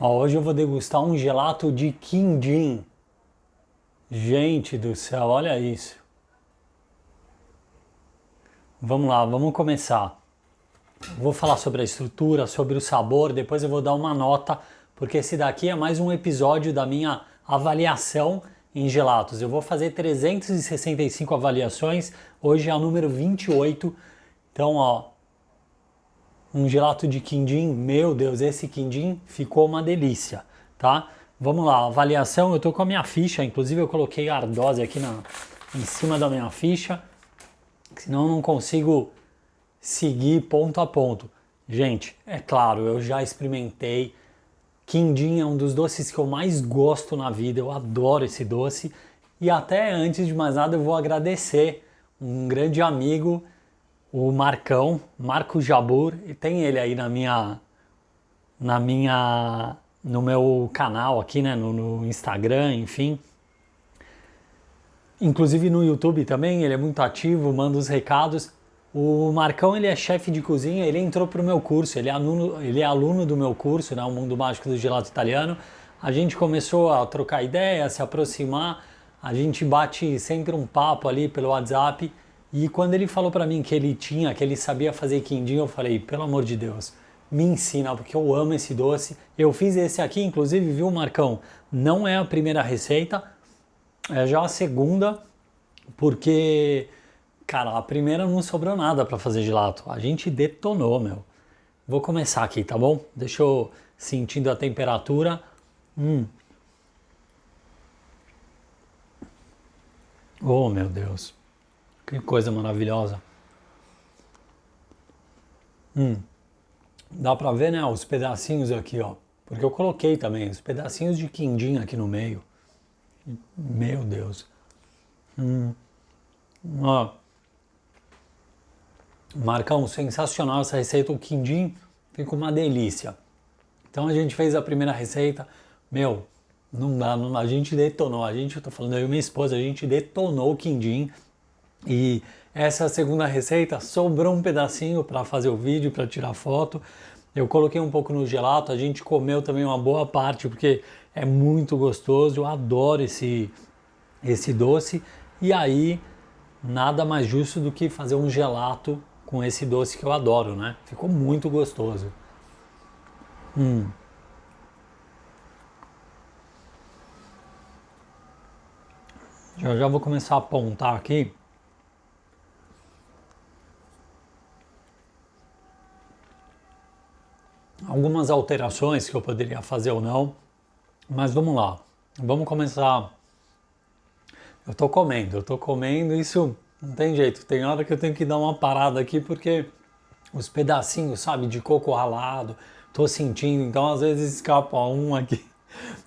Ó, hoje eu vou degustar um gelato de quindim. Gente do céu, olha isso. Vamos lá, vamos começar. Vou falar sobre a estrutura, sobre o sabor, depois eu vou dar uma nota, porque esse daqui é mais um episódio da minha avaliação em gelatos. Eu vou fazer 365 avaliações, hoje é o número 28. Então, ó, um gelato de quindim, meu Deus, esse quindim ficou uma delícia, tá? Vamos lá, avaliação, eu tô com a minha ficha, inclusive eu coloquei a ardose aqui em cima da minha ficha, senão eu não consigo seguir ponto a ponto. Gente, é claro, eu já experimentei, quindim é um dos doces que eu mais gosto na vida, eu adoro esse doce, e até antes de mais nada eu vou agradecer um grande amigo, o Marcão, Marco Jabur, e tem ele aí no meu canal aqui, né, no Instagram, enfim. Inclusive no YouTube também, ele é muito ativo, manda os recados. O Marcão, ele é chefe de cozinha, ele entrou pro meu curso, ele é aluno do meu curso, né, o Mundo Mágico do Gelato Italiano. A gente começou a trocar ideia, a se aproximar, a gente bate sempre um papo ali pelo WhatsApp. E quando ele falou para mim que ele sabia fazer quindim, eu falei, pelo amor de Deus, me ensina, porque eu amo esse doce. Eu fiz esse aqui, inclusive, viu, Marcão? Não é a primeira receita, é já a segunda, porque, cara, a primeira não sobrou nada para fazer gelato. A gente detonou, meu. Vou começar aqui, tá bom? Deixa eu sentindo a temperatura. Oh, meu Deus. Que coisa maravilhosa. Dá pra ver, né, os pedacinhos aqui, ó. Porque eu coloquei também os pedacinhos de quindim aqui no meio. Meu Deus. Ó, Marcão, sensacional essa receita. O quindim fica uma delícia. Então a gente fez a primeira receita. Meu, não dá, não dá. A gente detonou. Eu tô falando, eu e minha esposa, a gente detonou o quindim. E essa segunda receita sobrou um pedacinho para fazer o vídeo, para tirar foto. Eu coloquei um pouco no gelato, a gente comeu também uma boa parte porque é muito gostoso. Eu adoro esse doce. E aí, nada mais justo do que fazer um gelato com esse doce que eu adoro, né? Ficou muito gostoso. Já vou começar a apontar aqui. Algumas alterações que eu poderia fazer ou não, mas vamos lá. Vamos começar. Eu tô comendo, isso não tem jeito. Tem hora que eu tenho que dar uma parada aqui porque os pedacinhos, sabe, de coco ralado, tô sentindo, então às vezes escapa um aqui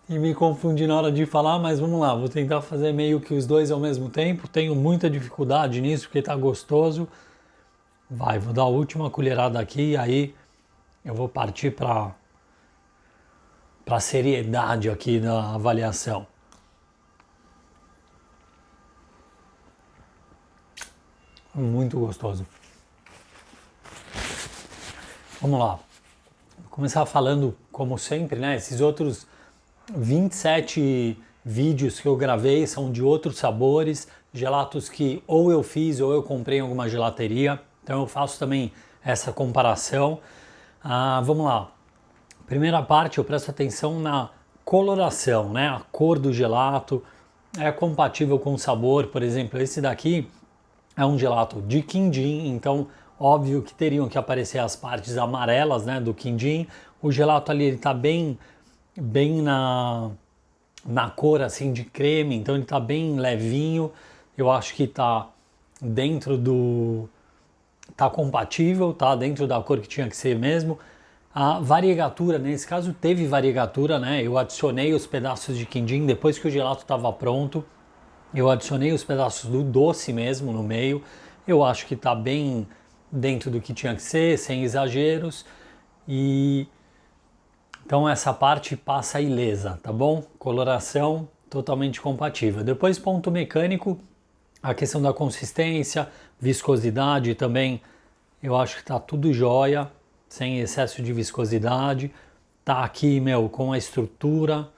e me confunde na hora de falar, mas vamos lá, vou tentar fazer meio que os dois ao mesmo tempo. Tenho muita dificuldade nisso porque tá gostoso. Vai, vou dar a última colherada aqui e aí eu vou partir para seriedade aqui da avaliação. Muito gostoso. Vamos lá. Vou começar falando, como sempre, né? Esses outros 27 vídeos que eu gravei são de outros sabores, gelatos que ou eu fiz ou eu comprei em alguma gelateria. Então eu faço também essa comparação. Vamos lá. Primeira parte, eu presto atenção na coloração, né? A cor do gelato é compatível com o sabor. Por exemplo, esse daqui é um gelato de quindim, então óbvio que teriam que aparecer as partes amarelas, né, do quindim. O gelato ali ele tá bem na cor assim de creme, então ele tá bem levinho. Eu acho que tá dentro do tá compatível, tá dentro da cor que tinha que ser mesmo. A variegatura, nesse caso teve variegatura, né? Eu adicionei os pedaços de quindim depois que o gelato estava pronto. Eu adicionei os pedaços do doce mesmo no meio. Eu acho que está bem dentro do que tinha que ser, sem exageros. E então essa parte passa ilesa, tá bom? Coloração totalmente compatível. Depois ponto mecânico, a questão da consistência, viscosidade também. Eu acho que está tudo jóia, sem excesso de viscosidade. tá aqui, meu, com a estrutura.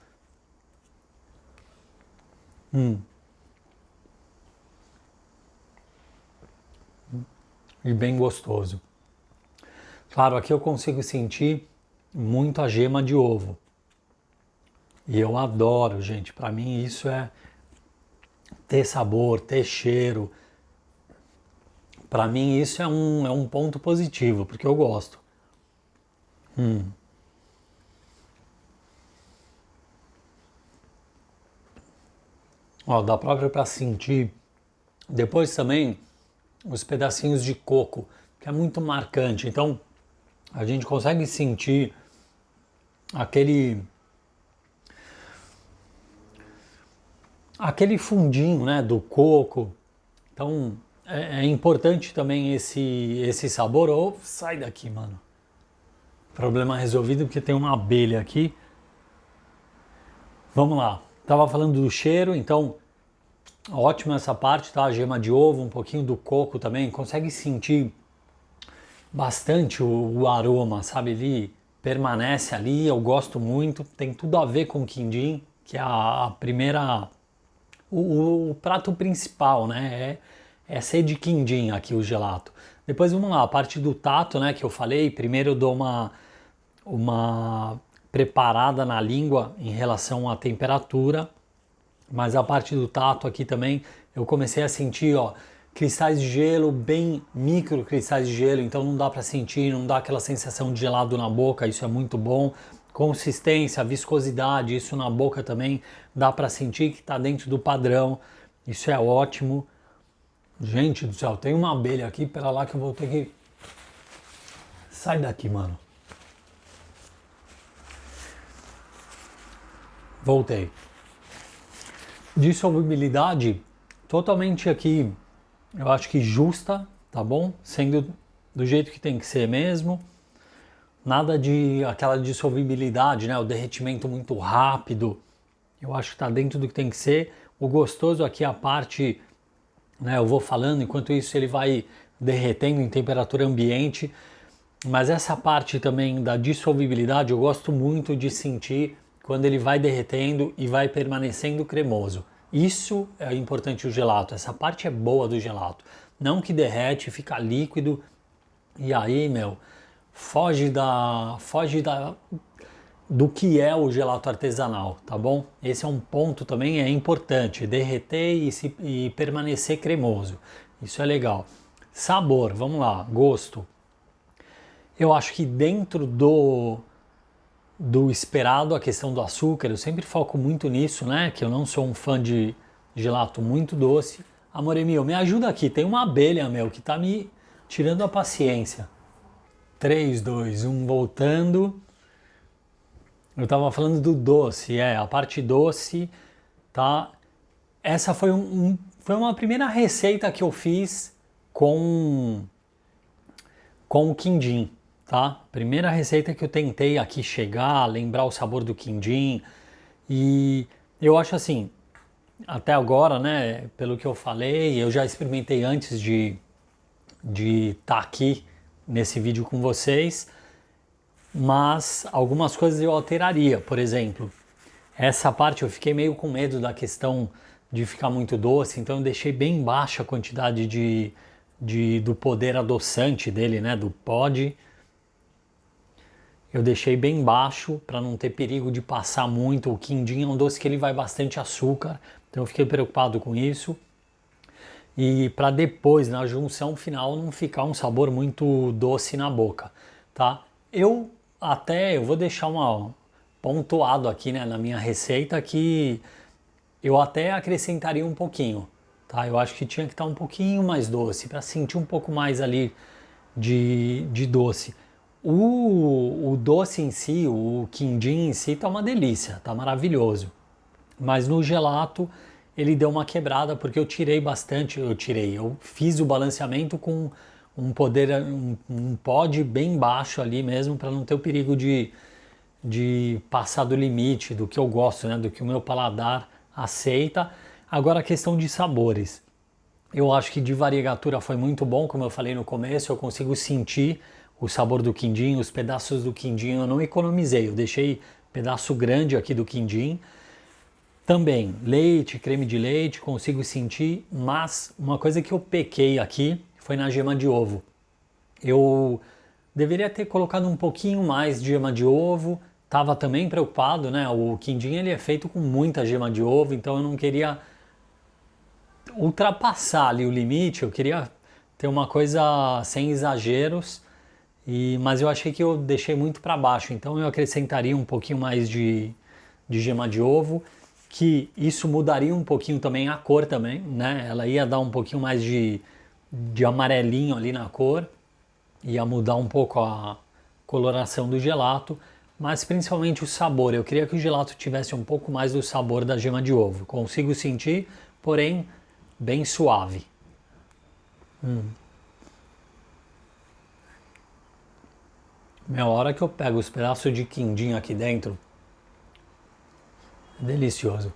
E bem gostoso. Claro, aqui eu consigo sentir muito a gema de ovo. E eu adoro, gente. Para mim isso é ter sabor, ter cheiro. Para mim isso é um ponto positivo, porque eu gosto. Ó, dá próprio para sentir. Depois também os pedacinhos de coco, que é muito marcante. Então a gente consegue sentir aquele fundinho, né, do coco. Então é importante também esse sabor. Oh, sai daqui, mano. Problema resolvido porque tem uma abelha aqui. Vamos lá. Tava falando do cheiro, então ótima essa parte, tá? A gema de ovo, um pouquinho do coco também. Consegue sentir bastante o aroma, sabe? Ele permanece ali, eu gosto muito. Tem tudo a ver com o quindim, que é a primeira... O prato principal, né? É ser de quindim aqui o gelato. Depois vamos lá, a parte do tato, né? Que eu falei. Primeiro eu dou uma preparada na língua em relação à temperatura. Mas a parte do tato aqui também, eu comecei a sentir, ó, cristais de gelo, bem micro cristais de gelo, então não dá para sentir, não dá aquela sensação de gelado na boca, isso é muito bom. Consistência, viscosidade, isso na boca também dá para sentir que está dentro do padrão, isso é ótimo. Gente do céu, tem uma abelha aqui, pera lá que eu vou ter que... Sai daqui, mano. Voltei. Dissolvibilidade totalmente aqui, eu acho que justa, tá bom? Sendo do jeito que tem que ser mesmo. Nada de aquela dissolvibilidade, né? O derretimento muito rápido. Eu acho que tá dentro do que tem que ser. O gostoso aqui é a parte, né? Eu vou falando, enquanto isso ele vai derretendo em temperatura ambiente. Mas essa parte também da dissolvibilidade eu gosto muito de sentir quando ele vai derretendo e vai permanecendo cremoso. Isso é importante o gelato, essa parte é boa do gelato. Não que derrete, fica líquido e aí, meu, foge do que é o gelato artesanal, tá bom? Esse é um ponto também, é importante, derreter e permanecer cremoso. Isso é legal. Sabor, vamos lá, gosto. Eu acho que dentro do esperado, a questão do açúcar, eu sempre foco muito nisso, né? Que eu não sou um fã de gelato muito doce. Amore mio, me ajuda aqui, tem uma abelha, meu, que tá me tirando a paciência. 3, 2, 1, voltando. Eu tava falando do doce, a parte doce, tá? Essa foi, foi uma primeira receita que eu fiz com o quindim. Tá? Primeira receita que eu tentei aqui chegar, lembrar o sabor do quindim, e eu acho assim, até agora, né, pelo que eu falei, eu já experimentei antes de estar aqui nesse vídeo com vocês, mas algumas coisas eu alteraria. Por exemplo, essa parte eu fiquei meio com medo da questão de ficar muito doce, então eu deixei bem baixa a quantidade do poder adoçante dele, né, do pod. Eu deixei bem baixo para não ter perigo de passar muito. O quindim é um doce que ele vai bastante açúcar, então eu fiquei preocupado com isso. E para depois, na junção final, não ficar um sabor muito doce na boca, tá? Eu vou deixar pontuado aqui, né, na minha receita que eu até acrescentaria um pouquinho, tá? Eu acho que tinha que estar um pouquinho mais doce, para sentir um pouco mais ali de doce. O doce em si, o quindim em si tá uma delícia, tá maravilhoso. Mas no gelato ele deu uma quebrada porque eu tirei bastante, eu fiz o balanceamento com um pod bem baixo ali mesmo para não ter o perigo de passar do limite do que eu gosto, né, do que o meu paladar aceita. Agora a questão de sabores. Eu acho que de variegatura foi muito bom, como eu falei no começo, eu consigo sentir o sabor do quindim, os pedaços do quindim eu não economizei, eu deixei pedaço grande aqui do quindim. Também leite, creme de leite, consigo sentir, mas uma coisa que eu pequei aqui foi na gema de ovo. Eu deveria ter colocado um pouquinho mais de gema de ovo, estava também preocupado, né? O quindim ele é feito com muita gema de ovo, então eu não queria ultrapassar ali o limite, eu queria ter uma coisa sem exageros, mas eu achei que eu deixei muito para baixo, então eu acrescentaria um pouquinho mais de gema de ovo, que isso mudaria um pouquinho também a cor também, né? Ela ia dar um pouquinho mais de amarelinho ali na cor, ia mudar um pouco a coloração do gelato, mas principalmente o sabor. Eu queria que o gelato tivesse um pouco mais do sabor da gema de ovo. Consigo sentir, porém bem suave. A hora que eu pego os pedaços de quindim aqui dentro, é delicioso.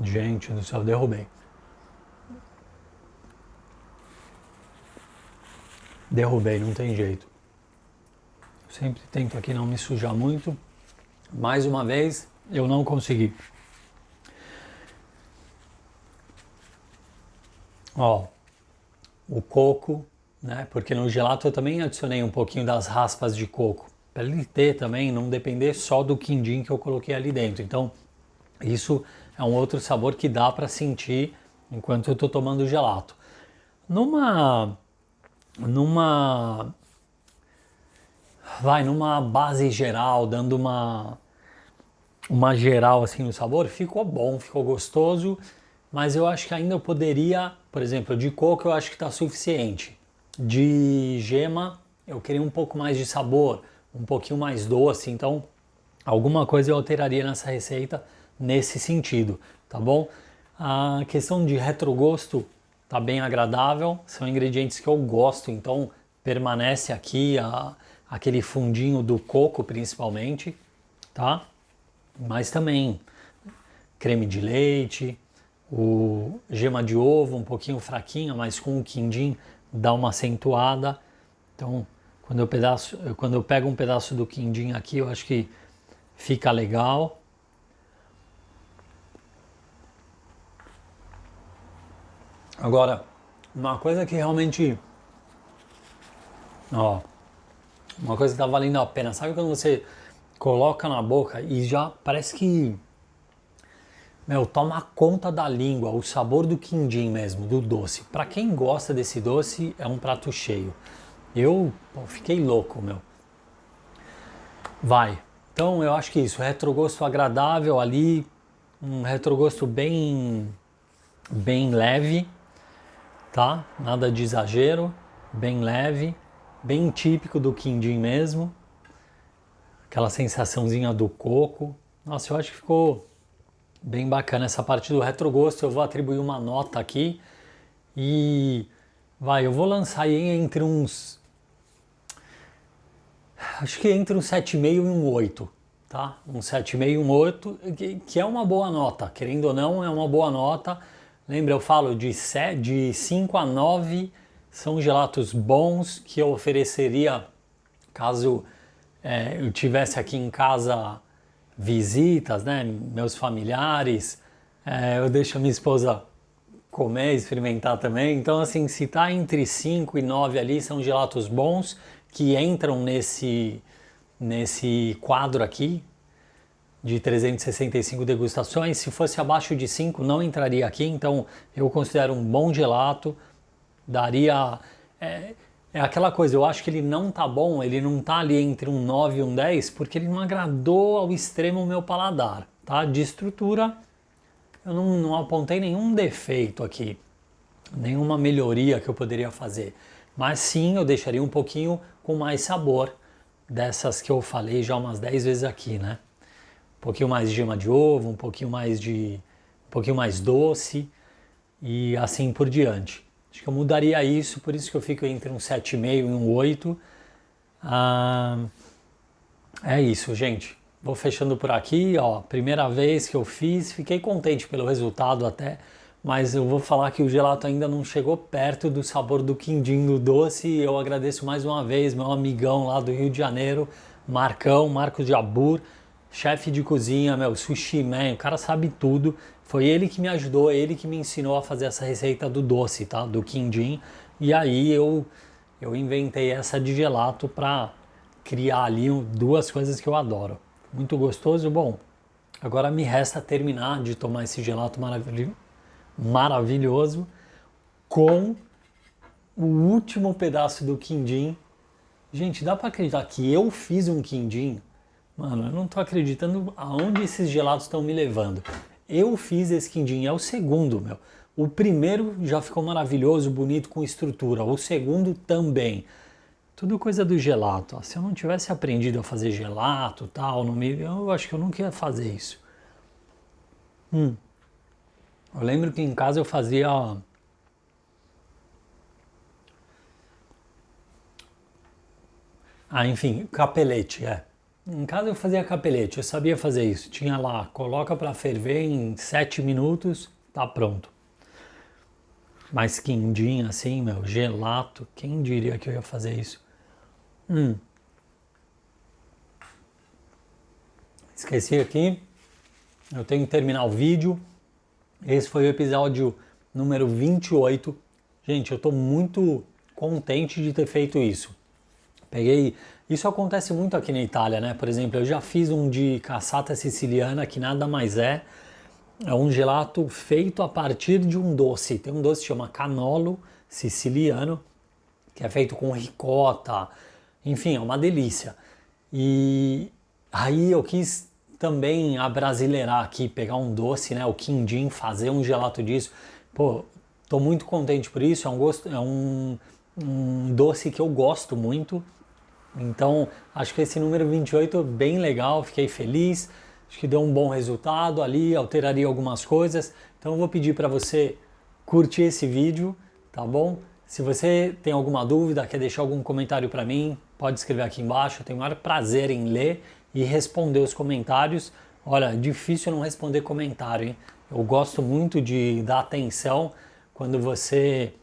Gente do céu, derrubei. Derrubei, não tem jeito. Sempre tento aqui não me sujar muito. Mais uma vez, eu não consegui. Ó, o coco, né? Porque no gelato eu também adicionei um pouquinho das raspas de coco, para ele ter também, não depender só do quindim que eu coloquei ali dentro. Então, isso é um outro sabor que dá para sentir enquanto eu estou tomando o gelato. Numa base geral, dando uma geral assim no sabor, ficou bom, ficou gostoso, mas eu acho que ainda eu poderia, por exemplo, de coco eu acho que está suficiente. De gema eu queria um pouco mais de sabor, um pouquinho mais doce, então alguma coisa eu alteraria nessa receita nesse sentido, tá bom? A questão de retrogosto tá bem agradável, são ingredientes que eu gosto, então permanece aqui aquele fundinho do coco principalmente, tá? Mas também creme de leite, o gema de ovo um pouquinho fraquinha, mas com o quindim dá uma acentuada. Então, quando eu pego um pedaço do quindim aqui, eu acho que fica legal. Agora, uma coisa que realmente, uma coisa que tá valendo a pena, sabe quando você coloca na boca e já parece que, toma conta da língua, o sabor do quindim mesmo, do doce. Para quem gosta desse doce, é um prato cheio. Eu fiquei louco, Vai. Então eu acho que isso, retrogosto agradável ali, um retrogosto bem leve, tá? Nada de exagero, bem leve, bem típico do quindim mesmo. Aquela sensaçãozinha do coco. Nossa, eu acho que ficou bem bacana essa parte do retrogosto. Eu vou atribuir uma nota aqui e eu vou lançar aí entre uns, acho que entre um 7,5 e um 8, tá? Um 7,5 e um 8, que é uma boa nota, querendo ou não, é uma boa nota. Lembra, eu falo de 5 a 9 são gelatos bons que eu ofereceria caso eu tivesse aqui em casa visitas, né, meus familiares, eu deixo a minha esposa comer, experimentar também. Então, assim, se tá entre 5 e 9 ali, são gelatos bons que entram nesse quadro aqui de 365 degustações. Se fosse abaixo de 5, não entraria aqui, então eu considero um bom gelato, daria... É aquela coisa, eu acho que ele não tá bom, ele não tá ali entre um 9 e um 10, porque ele não agradou ao extremo o meu paladar, tá? De estrutura, eu não apontei nenhum defeito aqui, nenhuma melhoria que eu poderia fazer, mas sim, eu deixaria um pouquinho com mais sabor, dessas que eu falei já umas 10 vezes aqui, né? Um pouquinho mais de gema de ovo, um pouquinho mais doce e assim por diante. Acho que eu mudaria isso, por isso que eu fico entre um 7,5 e um 8. É isso, gente. Vou fechando por aqui, ó. Primeira vez que eu fiz, fiquei contente pelo resultado até, mas eu vou falar que o gelato ainda não chegou perto do sabor do quindim do doce. E eu agradeço mais uma vez meu amigão lá do Rio de Janeiro, Marcos Jabur, chefe de cozinha, meu, sushi man, o cara sabe tudo. Foi ele que me ajudou, ele que me ensinou a fazer essa receita do doce, tá? Do quindim. E aí eu inventei essa de gelato para criar ali duas coisas que eu adoro. Muito gostoso. Bom, agora me resta terminar de tomar esse gelato maravilhoso com o último pedaço do quindim. Gente, dá para acreditar que eu fiz um quindim? Mano, eu não tô acreditando aonde esses gelatos estão me levando. Eu fiz esse quindim, é o segundo, meu. O primeiro já ficou maravilhoso, bonito, com estrutura. O segundo também. Tudo coisa do gelato. Se eu não tivesse aprendido a fazer gelato, tal, eu acho que eu nunca ia fazer isso. Eu lembro que em casa eu fazia enfim, capelete, Em casa eu fazia capelete, eu sabia fazer isso. Tinha lá, coloca para ferver em 7 minutos, tá pronto. Mas quindim assim, meu, gelato, quem diria que eu ia fazer isso? Esqueci aqui, eu tenho que terminar o vídeo. Esse foi o episódio número 28. Gente, eu tô muito contente de ter feito isso. Isso acontece muito aqui na Itália, né? Por exemplo, eu já fiz um de cassata siciliana, que nada mais é um gelato feito a partir de um doce. Tem um doce que chama canolo siciliano, que é feito com ricota, enfim, é uma delícia. E aí eu quis também abrasileirar aqui, pegar um doce, né, o quindim, fazer um gelato disso. Pô, tô muito contente por isso, é um doce que eu gosto muito. Então, acho que esse número 28 é bem legal, fiquei feliz, acho que deu um bom resultado ali, alteraria algumas coisas. Então eu vou pedir para você curtir esse vídeo, tá bom? Se você tem alguma dúvida, quer deixar algum comentário para mim, pode escrever aqui embaixo, eu tenho o maior prazer em ler e responder os comentários. Olha, difícil não responder comentário, hein? Eu gosto muito de dar atenção quando você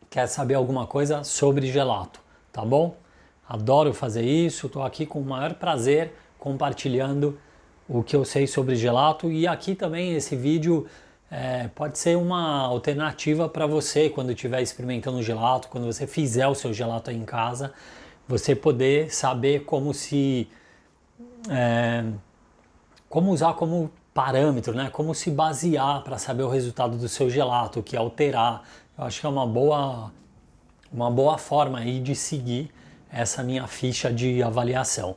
quer saber alguma coisa sobre gelato, tá bom? Adoro fazer isso, estou aqui com o maior prazer compartilhando o que eu sei sobre gelato. E aqui também esse vídeo pode ser uma alternativa para você quando estiver experimentando gelato, quando você fizer o seu gelato aí em casa, você poder saber como usar como parâmetro, né? Como se basear para saber o resultado do seu gelato, o que alterar. Eu acho que é uma boa forma aí de seguir essa minha ficha de avaliação.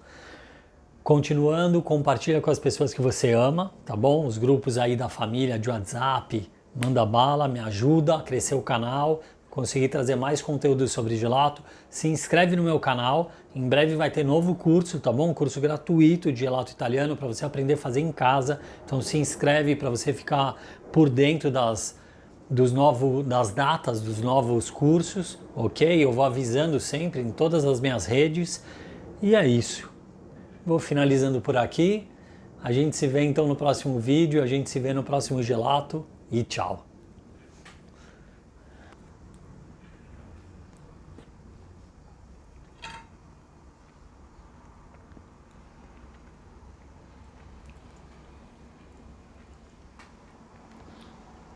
Continuando, compartilha com as pessoas que você ama, tá bom? Os grupos aí da família de WhatsApp, manda bala, me ajuda a crescer o canal, conseguir trazer mais conteúdo sobre gelato. Se inscreve no meu canal, em breve vai ter novo curso, tá bom? Um curso gratuito de gelato italiano para você aprender a fazer em casa. Então se inscreve para você ficar por dentro das datas dos novos cursos, ok? Eu vou avisando sempre em todas as minhas redes. E é isso. Vou finalizando por aqui. A gente se vê então no próximo vídeo, a gente se vê no próximo gelato e tchau!